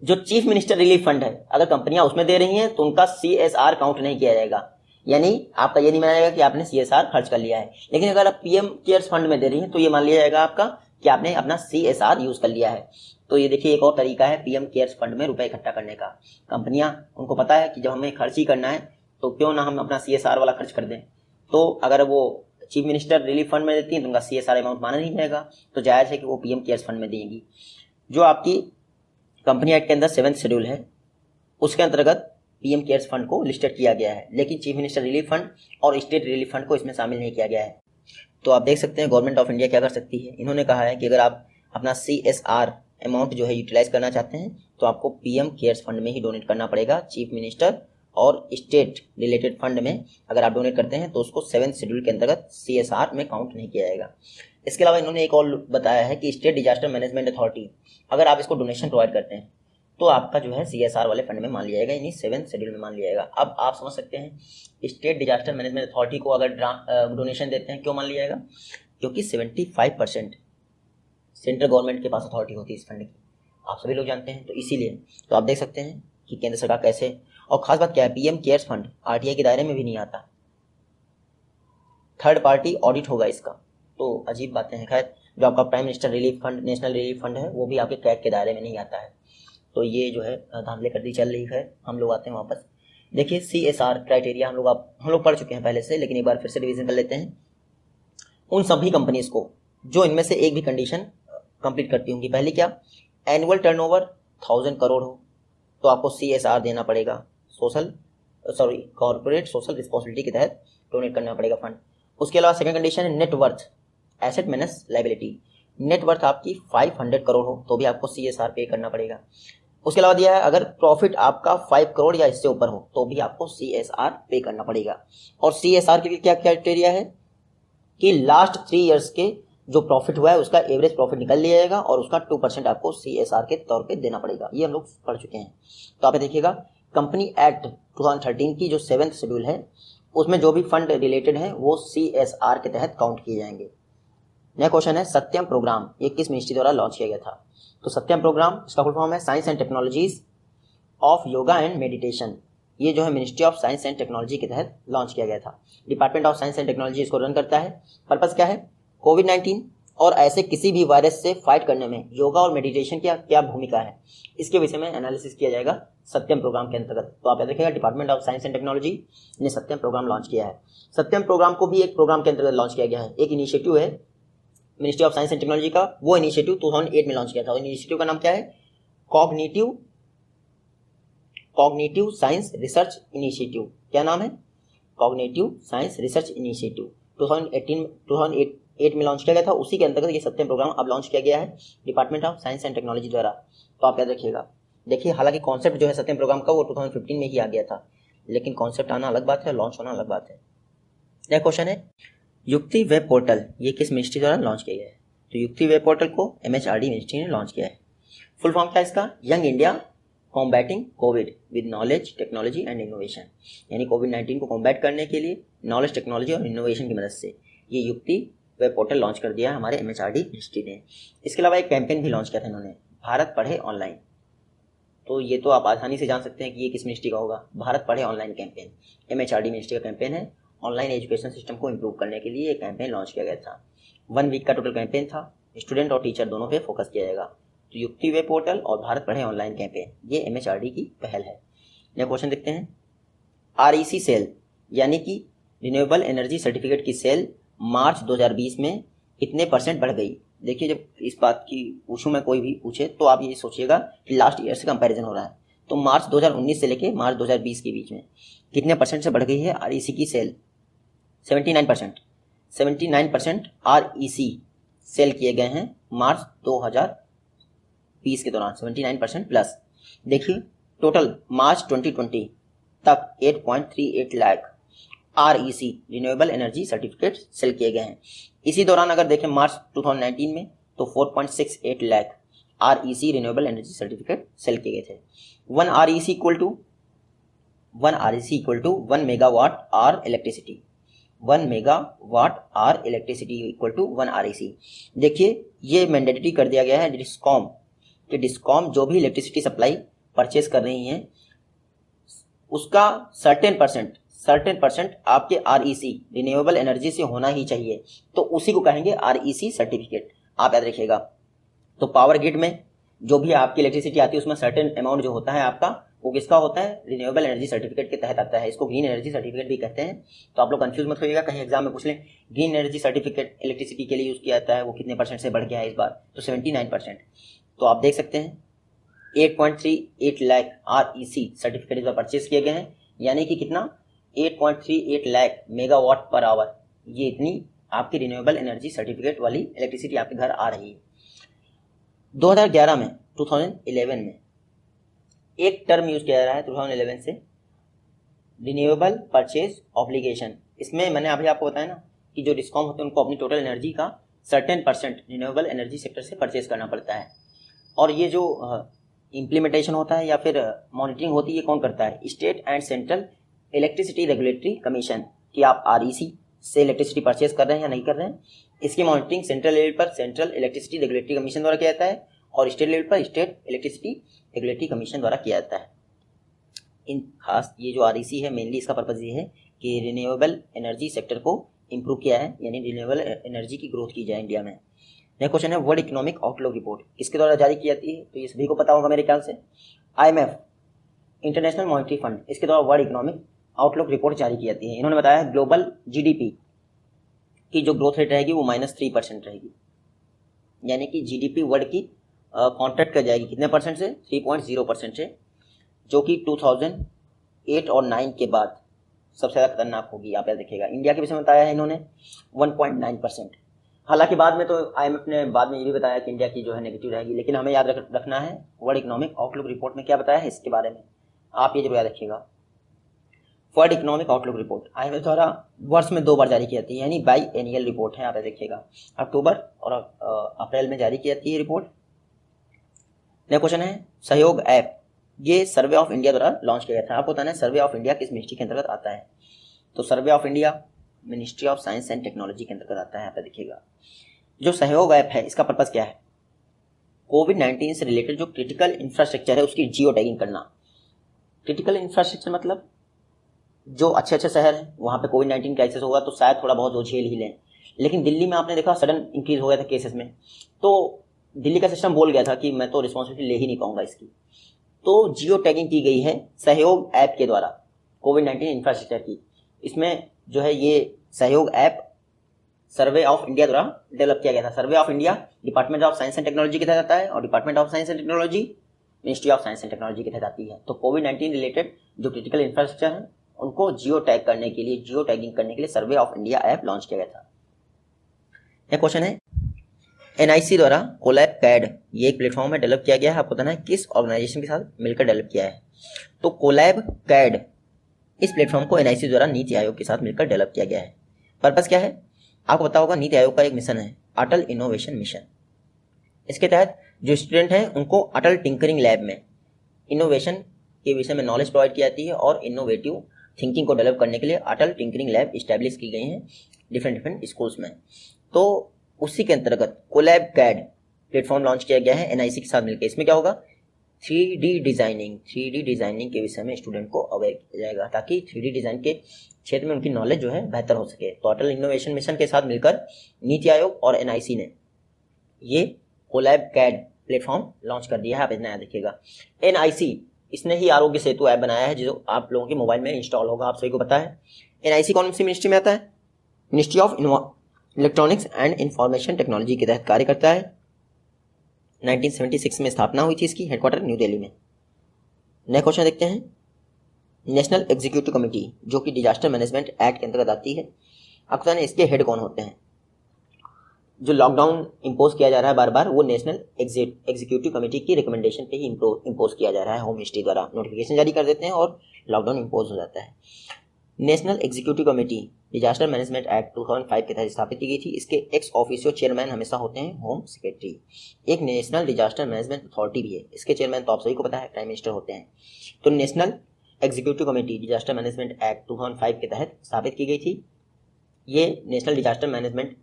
जो चीफ मिनिस्टर रिलीफ फंड है अगर कंपनियां उसमें दे रही हैं तो उनका CSR काउंट नहीं किया जाएगा, यानी आपका ये नहीं माना जाएगा कि आपने CSR खर्च कर लिया है। लेकिन अगर आप PM केयर्स फंड में दे रही हैं तो ये मान लिया जाएगा आपका कि आपने अपना CSR यूज कर लिया है। तो ये देखिए एक और तरीका है PM केयर्स फंड में रुपए इकट्ठा करने का। कंपनियां उनको पता है कि जब हमें खर्च ही करना है तो क्यों ना हम अपना CSR वाला खर्च कर दें। तो अगर वो चीफ मिनिस्टर रिलीफ फंड में देती हैं तो उनका CSR अमाउंट माना नहीं जाएगा, तो जायज़ है कि वो PM केयर्स फंड में देंगी। जो आपकी कंपनी एक्ट के अंदर 7th शेड्यूल है उसके अंतर्गत PM केयर्स फंड को लिस्टेड किया गया है, लेकिन चीफ मिनिस्टर रिलीफ फंड और स्टेट रिलीफ फंड को इसमें शामिल नहीं किया गया है। तो आप देख सकते हैं गवर्नमेंट ऑफ इंडिया क्या कर सकती है। इन्होंने कहा है कि अगर आप अपना CSR अमाउंट जो है यूटिलाइज करना चाहते हैं तो आपको PM केयर्स फंड में ही डोनेट करना पड़ेगा। चीफ मिनिस्टर और स्टेट रिलेटेड फंड में अगर आप डोनेट करते हैं तो उसको 7th शेड्यूल के अंतर्गत CSR में काउंट नहीं किया जाएगा। इसके अलावा इन्होंने एक और बताया है कि स्टेट डिजास्टर मैनेजमेंट अथॉरिटी अगर आप इसको डोनेशन प्रोवाइड करते हैं तो आपका जो है CSR वाले फंड में मान लिया जाएगा, यानी 7th शेड्यूल में मान लिया जाएगा। अब आप समझ सकते हैं स्टेट डिजास्टर मैनेजमेंट अथॉरिटी को अगर डोनेशन देते हैं क्यों मान लिया जाएगा? क्योंकि 75% सेंट्रल गवर्नमेंट के पास अथॉरिटी होती है इस फंड की, आप सभी लोग जानते हैं। तो इसीलिए तो आप देख सकते हैं कि केंद्र सरकार कैसे, और खास बात क्या है PM केयर्स फंड RTI के दायरे में भी नहीं आता, थर्ड पार्टी ऑडिट होगा इसका। तो अजीब बातें हैं। खैर, जो आपका prime minister relief fund national relief fund है वो भी आपके कैग के दायरे में नहीं आता है। तो ये जो है धांधले करती चल रही है। हम लोग आते हैं वापस। देखिए CSR क्राइटेरिया हम लोग पढ़ चुके हैं पहले से, लेकिन एक बार फिर से रिवीजन कर लेते हैं। उन सभी कंपनीज को जो इनमें से एक भी कंडीशन कंप्लीट करती होंगी, पहली क्या, एनुअल टर्नओवर 1000 करोड़ हो तो आपको CSR देना पड़ेगा, कॉर्पोरेट सोशल रिस्पॉन्सिबिलिटी के तहत डोनेट करना पड़ेगा फंड। उसके अलावा सेकंड कंडीशन है net worth asset minus liability, net worth आपकी 500 करोड़ हो तो भी आपको CSR पे करना पड़ेगा। उसके अलावा दिया है अगर प्रॉफिट आपका 5 करोड़ या इससे ऊपर हो तो भी आपको CSR पे करना पड़ेगा। और CSR के लिए क्या क्राइटेरिया है कि लास्ट 3 ईयर्स के जो प्रॉफिट हुआ है उसका एवरेज प्रॉफिट निकल लिया जाएगा और उसका 2% आपको CSR के तौर पे देना पड़ेगा। ये हम लोग पढ़ चुके हैं। तो आप देखिएगा कंपनी एक्ट 2013 की जो 7th शेड्यूल है उसमें जो भी फंड रिलेटेड है वो CSR के तहत काउंट किए जाएंगे। नया क्वेश्चन है सत्यम प्रोग्राम, ये किस मिनिस्ट्री द्वारा लॉन्च किया गया था? तो सत्यम प्रोग्राम इसका फुल फॉर्म है science and technologies of yoga and meditation. ये जो है ministry of science and technology के तहत लॉन्च किया गया था। Department of science and technology इसको रन करता है। पर्पस क्या है? कोविड-19 और ऐसे किसी भी वायरस से फाइट करने में योगा और मेडिटेशन की क्या भूमिका है, इसके विषय में एनालिसिस किया जाएगा सत्यम प्रोग्राम के अंतर्गत। तो आप याद रखिएगा department of science and technology ने सत्यम प्रोग्राम लॉन्च किया है। सत्यम प्रोग्राम को भी एक प्रोग्राम के अंतर्गत लॉन्च किया गया है। एक इनिशिएटिव है ministry of science and technology का, वो इनिशिएटिव 2008 में लॉन्च किया था। इनिशिएटिव का नाम क्या है? Cognitive science research initiative. क्या नाम है? कॉग्निटिव साइंस रिसर्च इनिशिएटिव 2008 में लॉन्च किया गया था। उसी के अंतर्गत ये सत्यम प्रोग्राम अब लॉन्च किया गया है department of science and technology द्वारा। तो आप याद रखिएगा। देखिए हालांकि कॉन्सेप्ट जो है सत्यम प्रोग्राम का वो 2015 में ही आ गया था, लेकिन कॉन्सेप्ट आना अलग बात है, लॉन्च होना अलग बात है। नेक्स्ट क्वेश्चन है युक्ति वेब पोर्टल, ये किस मिनिस्ट्री द्वारा लॉन्च किया गया है? तो युक्ति वेब पोर्टल को MHRD मिनिस्ट्री ने लॉन्च किया है। फुल फॉर्म क्या है इसका? Young India combating Covid with knowledge technology and innovation, यानी कोविड-19 को कॉम्बैट करने के लिए नॉलेज टेक्नोलॉजी और इनोवेशन की मदद से ये युक्ति वेब पोर्टल लॉन्च कर दिया हमारे MHRD मिनिस्ट्री ने। इसके अलावा एक कैंपेन भी लॉन्च किया था इन्होंने, भारत पढ़े ऑनलाइन। तो ये तो आप आसानी से जान सकते हैं कि ये किस मिनिस्ट्री का होगा, भारत पढ़े ऑनलाइन कैंपेन MHRD मिनिस्ट्री का कैंपेन है। ऑनलाइन एजुकेशन सिस्टम को इम्प्रूव करने के लिए एक कैंपेन लॉन्च किया गया था। 1 वीक का टोटल कैंपेन था। स्टूडेंट और टीचर दोनों पे फोकस किया जाएगा। तो युक्ति वे पोर्टल और भारत पढ़े ऑनलाइन कैंपेन, ये MHRD की पहल है। यह क्वेश्चन देखते हैं। REC सेल यानी कि रिन्यूएबल एनर्जी सर्टिफिकेट की सेल मार्च 2020 में कितने % बढ़ गई। देखिए, जब इस बात की पूछूं मैं, कोई भी पूछे तो आप ये सोचिएगा कि लास्ट ईयर से कंपैरिजन हो रहा है। तो मार्च 2019 से लेके मार्च 2020 के बीच में कितने % से बढ़ गई है REC की सेल? 79%। 79% REC सेल किए गए हैं मार्च 2020 के दौरान, 79% प्लस। देखिए, टोटल मार्च 2020 तक 8.38 lakh REC renewable energy certificate sell किए गए हैं। इसी दौरान अगर देखें मार्च 2019 में तो 4.68 lakh REC renewable energy certificate sell किए गए थे। 1 REC equal to 1 megawatt hour electricity. 1 megawatt hour electricity equal to 1 REC। देखिए, ये मैंडेटरी कर दिया गया है डिस्कॉम कि डिस्कॉम जो भी इलेक्ट्रिसिटी सप्लाई परचेज कर रही हैं उसका सर्टेन परसेंट आपके REC रिन्यूएबल एनर्जी से होना ही चाहिए, तो उसी को कहेंगे REC सर्टिफिकेट। आप याद रखिएगा। तो पावर ग्रिड में जो भी आपकी इलेक्ट्रिसिटी आती है उसमें सर्टेन अमाउंट जो होता है आपका, वो किसका होता है? रिन्यूएबल एनर्जी सर्टिफिकेट के तहत आता है। इसको ग्रीन एनर्जी सर्टिफिकेट भी कहते हैं। तो आप लोग कंफ्यूज मत होइएगा, कहीं एग्जाम में पूछ लें ग्रीन एनर्जी सर्टिफिकेट इलेक्ट्रिसिटी के लिए यूज किया जाता है, वो कितने % से बढ़ गया है इस बार? तो 79%। तो आप देख सकते हैं 8.38 लाख REC सर्टिफिकेट इस बार परचेज किए गए हैं, यानी कि कितना? 8.38 लाख मेगावाट पर आवर। ये इतनी आपकी रिन्यूएबल एनर्जी सर्टिफिकेट वाली इलेक्ट्रिसिटी आपके घर आ रही है। 2011 में 2011 में एक टर्म यूज किया जा रहा है 2011 से, रिन्यूएबल परचेज ऑब्लिगेशन। इसमें मैंने अभी आपको बताया ना कि जो डिस्कॉम होते हैं उनको अपनी टोटल एनर्जी का सर्टेन % रिन्यूएबल एनर्जी सेक्टर से परचेज करना पड़ता है। और ये जो इम्प्लीमेंटेशन होता है या फिर मॉनिटरिंग होती है, ये कौन करता है? State and central electricity regulatory commission, कि आप REC से इलेक्ट्रिसिटी परचेज कर रहे हैं या नहीं कर रहे हैं। इसकी मॉनिटरिंग सेंट्रल लेवल पर सेंट्रल इलेक्ट्रिसिटी रेगुलेटरी कमीशन द्वारा किया जाता है और स्टेट लेवल पर स्टेट इलेक्ट्रिसिटी रेगुलेटरी कमीशन द्वारा किया जाता है। इन खास ये जो REC है, मेनली इसका पर्पज ये है कि रिन्यूएबल एनर्जी सेक्टर को इम्प्रूव किया है, यानी रिन्यूएबल एनर्जी की ग्रोथ की जाए इंडिया में। नेक्स्ट क्वेश्चन है, वर्ल्ड इकोनॉमिक आउटलुक रिपोर्ट किसके द्वारा जारी की जाती है? तो ये सभी को पता होगा मेरे ख्याल से। IMF इंटरनेशनल मॉनिटरी फंड, इसके द्वारा वर्ल्ड इकोनॉमिक आउटलुक रिपोर्ट जारी की जाती है। इन्होंने बताया है ग्लोबल GDP की जो ग्रोथ रेट रहेगी वो -3% रहेगी, यानी कि GDP वर्ल्ड की कॉन्ट्रैक्ट कर जाएगी कितने % से? 3.0% से, जो कि 2008 और 9 के बाद सबसे ज़्यादा खतरनाक होगी। आप याद रखिएगा। इंडिया के विषय में बताया है इन्होंने 1.9%। हालांकि बाद में तो IMF ने बाद में ये भी बताया कि इंडिया की जो है नेगेटिव रहेगी, लेकिन हमें याद रखना है वर्ल्ड इकोनॉमिक आउटलुक रिपोर्ट में क्या बताया है इसके बारे में, आप ये जरूर याद रखिएगा। World economic outlook report IMF द्वारा वर्ष में 2 बार जारी की जाती है, यानी बाई एनुअल रिपोर्ट है। आप याद रखिएगा, अक्टूबर और अप्रैल में जारी की जाती है रिपोर्ट। नेक्स्ट क्वेश्चन है, सहयोग ऐप, ये सर्वे ऑफ इंडिया द्वारा लॉन्च किया गया था। आपको बताना है सर्वे ऑफ इंडिया किस मिनिस्ट्री के अंतर्गत आता है? तो survey of India ministry of science and technology के अंतर्गत आता है। यहाँ पे देखिएगा, जो सहयोग ऐप है इसका पर्पस क्या है? कोविड-19 से रिलेटेड जो क्रिटिकल इंफ्रास्ट्रक्चर है उसकी जियो टैगिंग करना। क्रिटिकल इंफ्रास्ट्रक्चर मतलब जो अच्छे शहर हैं वहाँ पे कोविड-19 का एक्सेस होगा तो शायद थोड़ा बहुत वो झेल ही लें, लेकिन दिल्ली में आपने देखा सडन इंक्रीज हो गया था केसेस में, तो दिल्ली का सिस्टम बोल गया था कि मैं तो रिस्पॉन्सिबिलिटी ले ही नहीं पाऊंगा इसकी। तो जियो टैगिंग की गई है सहयोग ऐप के द्वारा कोविड-19 इंफ्रास्ट्रक्चर की। इसमें जो है ये सहयोग ऐप सर्वे ऑफ इंडिया द्वारा डेवलप किया गया था। Survey of India department of science and technology के तहत आता है और department of science and technology ministry of science and technology के तहत आती है। तो कोविड-19 रिलेटेड जो क्रिटिकल इंफ्रास्ट्रक्चर है उनको जियो टैग करने के लिए, जियो टैगिंग करने के लिए survey of India app launch किया गया था। यह क्वेश्चन है, NIC द्वारा कोलैब कैड, ये एक प्लेटफॉर्म में डेवलप किया गया है। आपको बताना है किस ऑर्गेनाइजेशन के साथ मिलकर डेवलप किया है? तो कोलैब कैड, इस प्लेटफॉर्म को NIC द्वारा नीति आयोग के साथ मिलकर डेवलप किया गया है। पर्पस क्या है? आपको पता होगा नीति आयोग का एक मिशन है अटल इनोवेशन मिशन। इसके तहत जो स्टूडेंट हैं उनको अटल टिंकरिंग लैब में इनोवेशन के विषय में नॉलेज प्रोवाइड की जाती है और इनोवेटिव थिंकिंग को डेवलप करने के लिए अटल टिंकरिंग लैब इस्टेब्लिश की गई हैं डिफरेंट स्कूल्स में। तो उसी के अंतर्गत कोलैब कैड प्लेटफॉर्म लॉन्च किया गया है NIC के साथ मिलकर। इसमें क्या होगा? 3D डिज़ाइनिंग के विषय में स्टूडेंट को अवेयर किया जाएगा ताकि 3D डिज़ाइन के क्षेत्र में उनकी नॉलेज जो है बेहतर हो सके। तो अटल इनोवेशन मिशन के साथ मिलकर नीति आयोग और NIC ने ये कोलैब कैड प्लेटफॉर्म लॉन्च कर दिया है। आप नया देखिएगा। NIC इसने ही आरोग्य सेतु ऐप बनाया है जो आप लोगों के मोबाइल में इंस्टॉल होगा, आप सभी को पता है। NIC कौन सी मिनिस्ट्री में आता है? Ministry of electronics and information technology के तहत कार्य करता है। 1976 में स्थापना हुई थी इसकी, हेडक्वार्टर न्यू दिल्ली में। नए क्वेश्चन देखते हैं। नेशनल एग्जीक्यूटिव कमेटी जो कि डिजास्टर मैनेजमेंट एक्ट के अंतर्गत आती है, आपको पता है इसके हेड कौन होते हैं? जो लॉकडाउन इम्पोज किया जा रहा है बार बार, वो नेशनल एग्जीक्यूटिव कमेटी की रिकमेंडेशन पे ही इम्पोज किया जा रहा है। होम मिनिस्ट्री द्वारा नोटिफिकेशन जारी कर देते हैं और लॉकडाउन इम्पोज हो जाता है। National executive committee disaster management act 2005 के तहत स्थापित की गई थी। इसके एक्स ऑफिशियो चेयरमैन हमेशा होते हैं होम सेक्रेटरी। एक नेशनल डिजास्टर मैनेजमेंट अथॉरिटी भी है, इसके चेयरमैन तो आप सभी को पता है प्राइम मिनिस्टर होते हैं। तो national executive committee disaster management act 2005 के तहत स्थापित की गई थी। ये नेशनल डिजास्टर मैनेजमेंट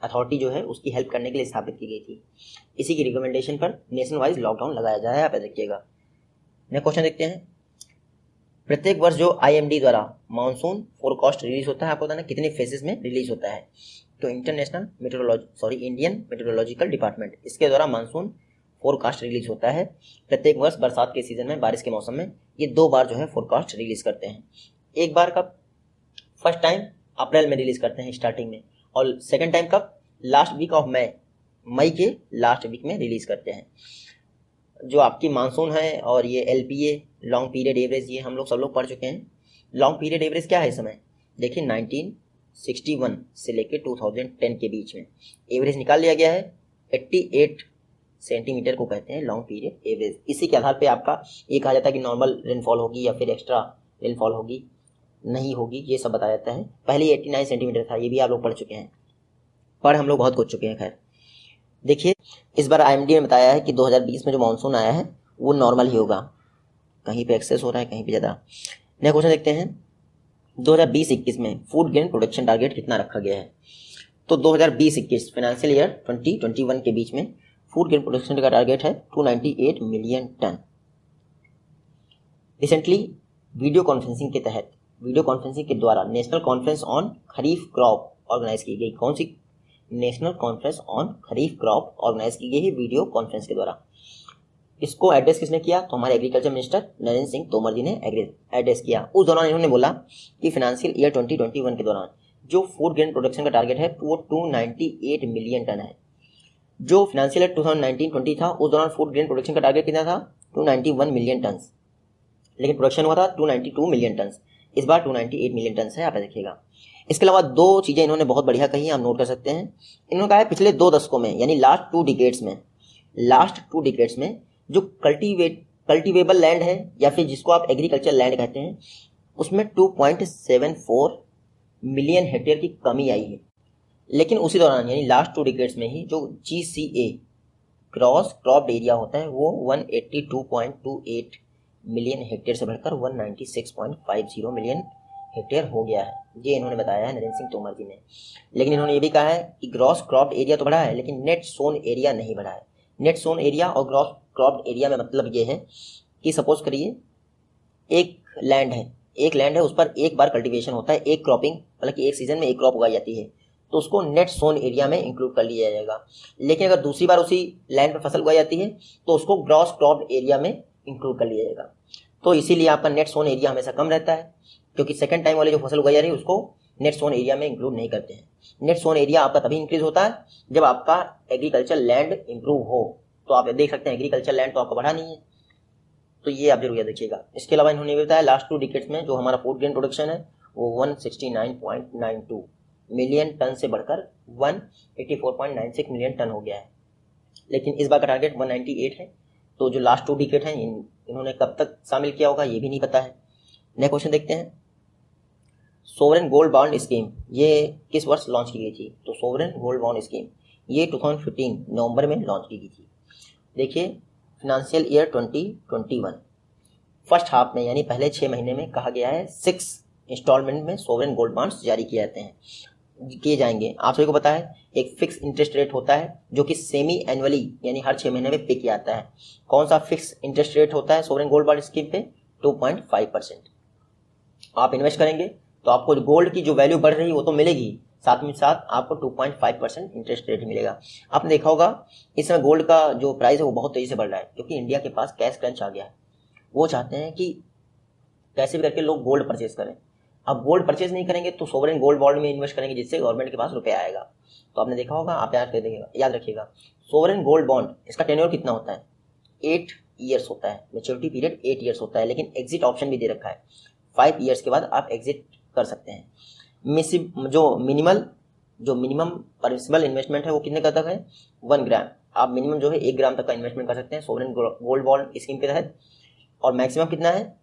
अथॉरिटी जो है उसकी हेल्प करने के लिए स्थापित की गई थी। इसी की रिकमेंडेशन पर नेशनल वाइज लॉकडाउन लगाया जा रहा है। आप देखिएगा। नेक्स्ट क्वेश्चन देखते हैं। प्रत्येक वर्ष जो IMD द्वारा मानसून फोरकास्ट रिलीज होता है, आपको पता है ना कितने फेजेस में रिलीज होता है? तो इंडियन मेट्रोलॉजिकल डिपार्टमेंट, इसके द्वारा मानसून फोरकास्ट रिलीज होता है। प्रत्येक वर्ष बरसात के सीजन में, बारिश के मौसम में ये 2 बार जो है फोरकास्ट रिलीज करते हैं। एक बार कब? फर्स्ट टाइम अप्रैल में रिलीज करते हैं स्टार्टिंग में, और सेकेंड टाइम कब? लास्ट वीक ऑफ मई के लास्ट वीक में रिलीज करते हैं। जो आपकी मानसून है और ये LPA लॉन्ग पीरियड एवरेज, ये हम लोग सब लोग पढ़ चुके हैं। लॉन्ग पीरियड एवरेज क्या है इस समय? देखिए 1961 से लेकर 2010 के बीच में एवरेज निकाल लिया गया है। 88 सेंटीमीटर को कहते हैं लॉन्ग पीरियड एवरेज। इसी के आधार पे आपका ये कहा जाता है कि नॉर्मल रेनफॉल होगी या फिर एक्स्ट्रा रेनफॉल होगी, नहीं होगी, ये सब बताया जाता है। पहले 89 सेंटीमीटर था, ये भी आप लोग पढ़ चुके हैं, हम लोग बहुत कुछ चुके हैं। खैर देखिए, इस बार IMD ने बताया है कि 2020 में जो मानसून आया है वो नॉर्मल ही होगा, कहीं पे एक्सेस हो रहा है, कहीं पे ज़्यादा। नेक्स्ट क्वेश्चन देखते हैं। 2020-21 में फूड ग्रेन प्रोडक्शन टारगेट कितना रखा गया है? तो 2020-21 फाइनेंशियल ईयर 2021 के बीच में फूड ग्रेन प्रोडक्शन का टारगेट है 298 million ton. Recently video conferencing के द्वारा national conference on kharif crop organise की गई। कौन सी? National conference on kharif crop organise की गई है वीडियो कॉन्फ्रेंस के द्वारा। इसको एड्रेस किसने किया? तो हमारे एग्रीकल्चर मिनिस्टर नरेंद्र सिंह तोमर जी ने एड्रेस किया। उस दौरान इन्होंने बोला कि फाइनेंशियल ईयर 2021 के दौरान जो फूड ग्रेन प्रोडक्शन का टारगेट है वो 298 मिलियन टन है। जो फाइनेंशियल ईयर 2019-20 था उस दौरान फूड ग्रेन प्रोडक्शन का टारगेट कितना था? 291 मिलियन टन, लेकिन प्रोडक्शन हुआ था 292 मिलियन टन। इस बार 298 मिलियन टन है, आप देखिएगा। इसके अलावा 2 चीज़ें इन्होंने बहुत बढ़िया कही, आप नोट कर सकते हैं। इन्होंने कहा है पिछले 2 दशकों में, यानी लास्ट 2 डिकेड्स में जो कल्टीवेबल लैंड है या फिर जिसको आप एग्रीकल्चर लैंड कहते हैं, उसमें 2.74 मिलियन हेक्टेयर की कमी आई है। लेकिन उसी दौरान यानी लास्ट 2 डिकेड्स में ही जो GCA क्रॉस क्रॉप्ड एरिया होता है वो 182.28 मिलियन हेक्टेयर से बढ़कर 196.50 मिलियन हेक्टेयर हो गया है। ये इन्होंने बताया है नरेंद्र सिंह तोमर जी ने। लेकिन इन्होंने ये भी कहा है कि ग्रॉस क्रॉप्ड एरिया तो बढ़ा है लेकिन नेट सोन एरिया नहीं बढ़ा है। नेट सोन एरिया और ग्रॉस क्रॉप्ड एरिया में मतलब ये है कि सपोज करिए एक लैंड है, उस पर एक बार कल्टीवेशन होता है, एक क्रॉपिंग, मतलब कि एक सीजन में एक क्रॉप उगाई जाती है, तो उसको नेट सोन एरिया में इंक्लूड कर लिया जाएगा। लेकिन अगर दूसरी बार उसी लैंड पर फसल उगाई जाती है तो उसको ग्रॉस क्रॉप्ड एरिया में इंक्लूड कर लिया जाएगा। तो इसीलिए आपका नेट सोन एरिया हमेशा कम रहता है, क्योंकि सेकंड टाइम वाले जो फसल उगाई जा रही है उसको नेट सोन एरिया में इंक्लूड नहीं करते हैं। नेट सोन एरिया आपका तभी इंक्रीज होता है जब आपका एग्रीकल्चर लैंड इंप्रूव हो। तो आप देख सकते हैं एग्रीकल्चर लैंड तो आपका बढ़ा नहीं है, तो ये आप जरूर याद रखिएगा। इसके अलावा इन्होंने भी बताया लास्ट 2 डिकेड्स में जो हमारा फूड ग्रेन प्रोडक्शन है वो 169.92 मिलियन टन से बढ़कर 184.96 मिलियन टन हो गया है। लेकिन इस बार का टारगेट 198 है। तो जो लास्ट 2 डिकेड हैं इन्होंने कब तक शामिल किया होगा ये भी नहीं पता है। नेक्स्ट क्वेश्चन देखते हैं। सोवरेन गोल्ड बॉन्ड स्कीम ये किस वर्ष लॉन्च की गई थी? तो सोवरेन गोल्ड बॉन्ड स्कीम ये 2015 नवंबर में लॉन्च की गई थी। देखिए फाइनेंशियल ईयर 2021 फर्स्ट हाफ में यानी पहले 6 महीने में कहा गया है 6 इंस्टॉलमेंट में सोवरेन गोल्ड बॉन्ड्स जारी किए जाते हैं। किए जाएंगे। आप सभी को पता है एक फिक्स इंटरेस्ट रेट होता है जो कि सेमी एनुअली यानी हर 6 महीने में पे किया जाता है। कौन सा फिक्स इंटरेस्ट रेट होता है सोवरेन गोल्ड बॉन्ड स्कीम पे? 2.5%। आप इन्वेस्ट करेंगे तो आपको गोल्ड की जो वैल्यू बढ़ रही है वो तो मिलेगी, साथ में साथ आपको 2.5% इंटरेस्ट रेट मिलेगा। आपने देखा होगा इस समय गोल्ड का जो प्राइस है वो बहुत तेजी से बढ़ रहा है क्योंकि इंडिया के पास कैश क्रंच आ गया है। वो चाहते हैं कि कैसे भी करके लोग गोल्ड परचेज करें। अब गोल्ड परचेज नहीं करेंगे तो सोवरेन गोल्ड बॉन्ड में इन्वेस्ट करेंगे जिससे गवर्नमेंट के पास रुपया आएगा। तो आपने देखा होगा, आप याद रखिएगा सोवरेन गोल्ड बॉन्ड इसका टेन्योर कितना होता है? 8 ईयर्स होता है। मैच्योरिटी पीरियड 8 ईयर्स होता है, लेकिन एग्जिट ऑप्शन भी दे रखा है। 5 ईयर्स के बाद आप एग्जिट कर सकते हैं। जो मिनिमम परमिसिबल इन्वेस्टमेंट है वो कितने का तक है? 1 ग्राम। आप मिनिमम जो है 1 ग्राम तक का इन्वेस्टमेंट कर सकते हैं सोवरेन गोल्ड बॉन्ड स्कीम के तहत। और मैक्सिमम कितना है?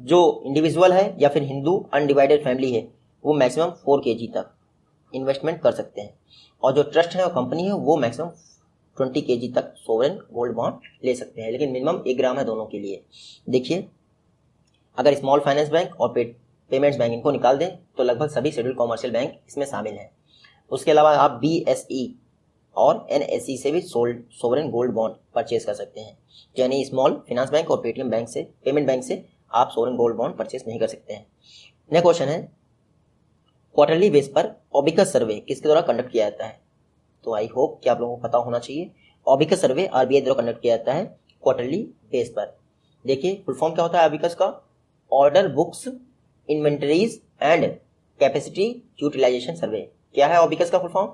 जो इंडिविजुअल है या फिर हिंदू अनडिवाइडेड फैमिली है वो मैक्सिमम 4 kg तक इन्वेस्टमेंट कर सकते हैं। और जो ट्रस्ट है और कंपनी है वो मैक्सिमम 20 kg तक सोवरेन गोल्ड बॉन्ड ले सकते हैं, लेकिन मिनिमम 1 ग्राम है दोनों के लिए। देखिए, अगर स्मॉल फाइनेंस बैंक और पेमेंट्स बैंक इनको निकाल दें तो लगभग सभी शेड्यूल कॉमर्शियल बैंक इसमें शामिल हैं। उसके अलावा आप BSE और NSE से भी सोवरेन गोल्ड बॉन्ड परचेज कर सकते हैं। यानी स्मॉल फाइनेंस बैंक और पेमेंट बैंक से आप सोवरेन गोल्ड बॉन्ड परचेज नहीं कर सकते हैं। नेक्स्ट क्वेश्चन है, क्वार्टरली बेस पर ओबिकस सर्वे किसके द्वारा कंडक्ट किया जाता है? तो आई होप कि आप लोगों को पता होना चाहिए। ओबिकस सर्वे RBI द्वारा कंडक्ट किया जाता है क्वार्टरली बेस पर। देखिए, फुल फॉर्म क्या होता है ओबिकस का? Order books inventories and capacity utilisation survey. क्या है ओबिकस का full form?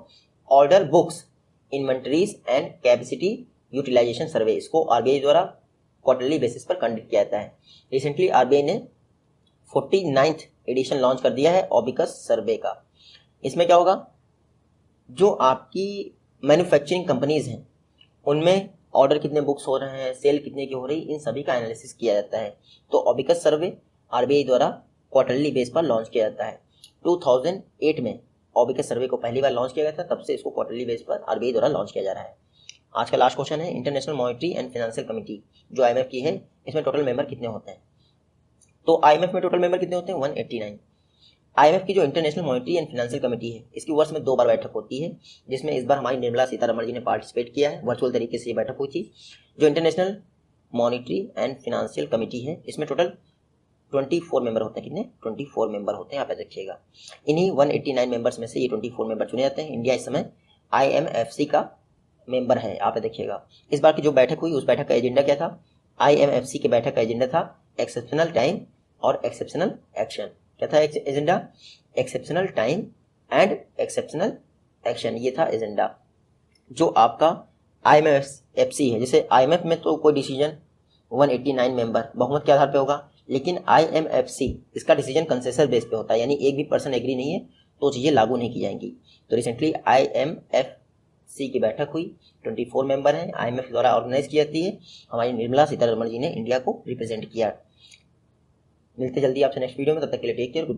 Order books inventories and capacity utilisation survey. इसको RBI द्वारा क्वार्टरली बेसिस पर कंडक्ट किया जाता है। रिसेंटली RBI ने 49th एडिशन लॉन्च कर दिया है ओबिकस सर्वे का। इसमें क्या होगा, जो आपकी मैन्युफैक्चरिंग कंपनीज हैं उनमें ऑर्डर कितने बुक्स हो रहे हैं, सेल कितने की हो रही, इन सभी का एनालिसिस किया जाता है। तो ओबिकस सर्वे RBI द्वारा क्वार्टरली बेस पर लॉन्च किया जाता है। 2008 में ओबिकस सर्वे को पहली बार लॉन्च किया गया था, तब से इसको क्वार्टरली बेस पर RBI द्वारा लॉन्च किया जा रहा है। आज का लास्ट क्वेश्चन है, international monetary and financial committee जो IMF की है, इसमें टोटल मेंबर कितने होते हैं? तो IMF में टोटल मेंबर कितने होते हैं? 189। IMF की जो international monetary and financial committee है इसकी वर्ष में 2 बार बैठक होती है, जिसमें इस बार हमारी निर्मला सीतारमण जी ने पार्टिसिपेट किया है। वर्चुअल तरीके से ये बैठक हुई थी। जो international monetary and financial committee है इसमें टोटल 24 मेंबर होते हैं। कितने? 24 मेंबर होते हैं, आप याद रखिएगा। इन्हीं 189 मेंबर्स में से ये 24 मेंबर चुने जाते हैं। इंडिया इस समय IMFC का मेंबर है, आप देखिएगा। इस बार की जो बैठक हुई उस बैठक का एजेंडा क्या था? IMFC के बैठक का एजेंडा था एक्सेप्शनल टाइम और एक्सेप्शनल एक्शन। क्या था agenda? Exceptional time and exceptional action, ये था एजेंडा। जो आपका IMFC है, जैसे IMF में तो कोई डिसीजन 189 मेंबर बहुमत के आधार पे होगा, लेकिन IMFC इसका डिसीजन कंसेंसस बेस पे होता है, यानी एक भी पर्सन एग्री नहीं है तो चीज़ें लागू नहीं की जाएंगी। तो रिसेंटली IMFC की बैठक हुई, 24 मेंबर हैं, IMF द्वारा ऑर्गेनाइज की जाती है। हमारी निर्मला सीतारमण जी ने इंडिया को रिप्रेजेंट किया। मिलते जल्दी आपसे नेक्स्ट वीडियो में, तब तक के लिए टेक केयर।